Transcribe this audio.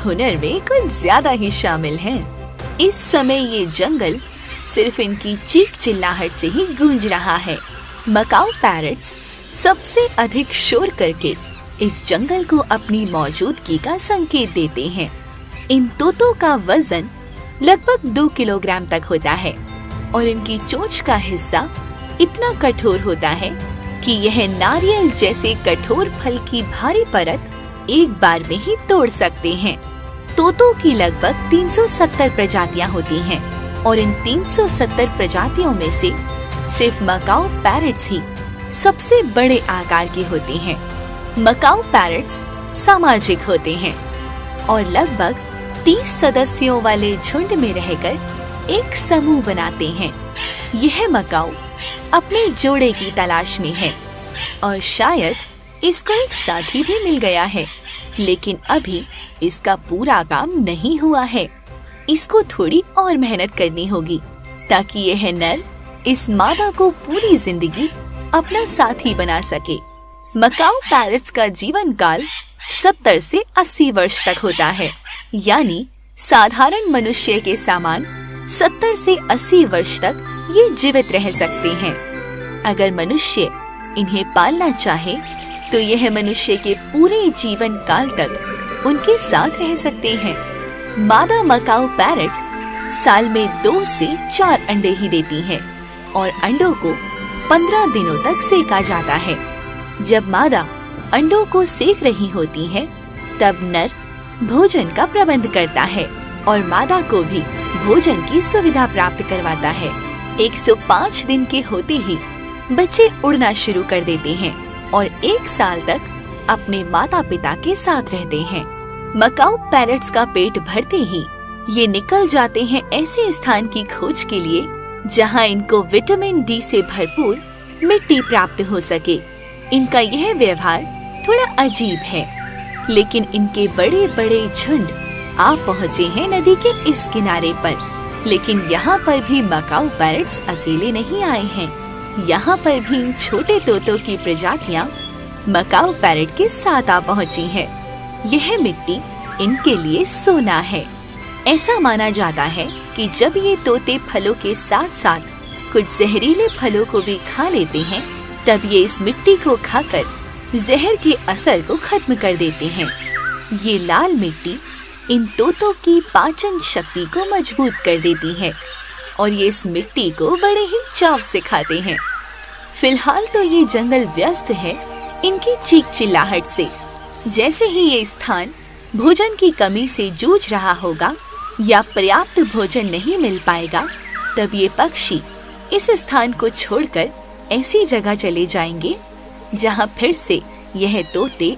हुनर में कुछ ज्यादा ही शामिल हैं। इस समय ये जंगल सिर्फ इनकी चीख चिल्लाहट से ही गूंज रहा है। मकाऊ पैरट्स सबसे अधिक शोर करके इस जंगल को अपनी मौजूदगी का संकेत देते हैं। इन तोतों का वजन लगभग 2 किलोग्राम तक होता है और इनकी चोंच का हिस्सा इतना कठोर होता है कि यह नारियल जैसे कठोर फल की भारी परत एक बार में ही तोड़ सकते हैं। तोतों की लगभग 370 प्रजातियां होती हैं और इन 370 प्रजातियों में से सिर्फ मकाऊ पैरट्स ही सबसे बड़े आकार के होते हैं। मकाऊ पैरट्स सामाजिक होते हैं और लगभग 30 सदस्यों वाले झुंड में रहकर एक समूह बनाते हैं। यह मकाऊ अपने जोड़े की तलाश में है और शायद इसको एक साथी भी मिल गया है, लेकिन अभी इसका पूरा काम नहीं हुआ है। इसको थोड़ी और मेहनत करनी होगी ताकि यह नर इस मादा को पूरी जिंदगी अपना साथी बना सके। मकाऊ पैरट्स का जीवन काल 70 से 80 वर्ष तक होता है, यानी साधारण मनुष्य के समान 70 से 80 वर्ष तक ये जीवित रह सकते हैं। अगर मनुष्य इन्हें पालना चाहे तो यह मनुष्य के पूरे जीवन काल तक उनके साथ रह सकते हैं। मादा मकाऊ पैरट साल में 2 से 4 अंडे ही देती है और अंडों को 15 दिनों तक सेका जाता है। जब मादा अंडों को सेक रही होती है तब नर भोजन का प्रबंध करता है और मादा को भी भोजन की सुविधा प्राप्त करवाता है। 105 दिन के होते ही बच्चे उड़ना शुरू कर देते हैं और 1 साल तक अपने माता पिता के साथ रहते हैं। मकाऊ पैरट्स का पेट भरते ही ये निकल जाते हैं ऐसे स्थान की खोज के लिए जहां इनको विटामिन डी से भरपूर मिट्टी प्राप्त हो सके। इनका यह व्यवहार थोड़ा अजीब है, लेकिन इनके बड़े बड़े झुंड आ पहुँचे हैं नदी के इस किनारे पर। लेकिन यहाँ पर भी मकाऊ पैरट्स अकेले नहीं आए हैं। यहाँ पर भी इन छोटे तोतों की प्रजातियाँ मकाऊ पैरट के साथ आ पहुँची हैं। यह मिट्टी इनके लिए सोना है। ऐसा माना जाता है कि जब ये तोते फलों के साथ साथ कुछ जहरीले फलों को भी खा लेते हैं तब ये इस मिट्टी को खाकर जहर के असर को खत्म कर देते हैं। ये लाल मिट्टी इन तोतों की पाचन शक्ति को मजबूत कर देती है और ये इस मिट्टी को बड़े ही चाव से खाते हैं। फिलहाल तो ये जंगल व्यस्त है इनकी चीख चिल्लाहट से। जैसे ही ये स्थान भोजन की कमी से जूझ रहा होगा या पर्याप्त भोजन नहीं मिल पाएगा तब ये पक्षी इस स्थान को छोड़कर ऐसी जगह चले जाएंगे जहां फिर से यह तोते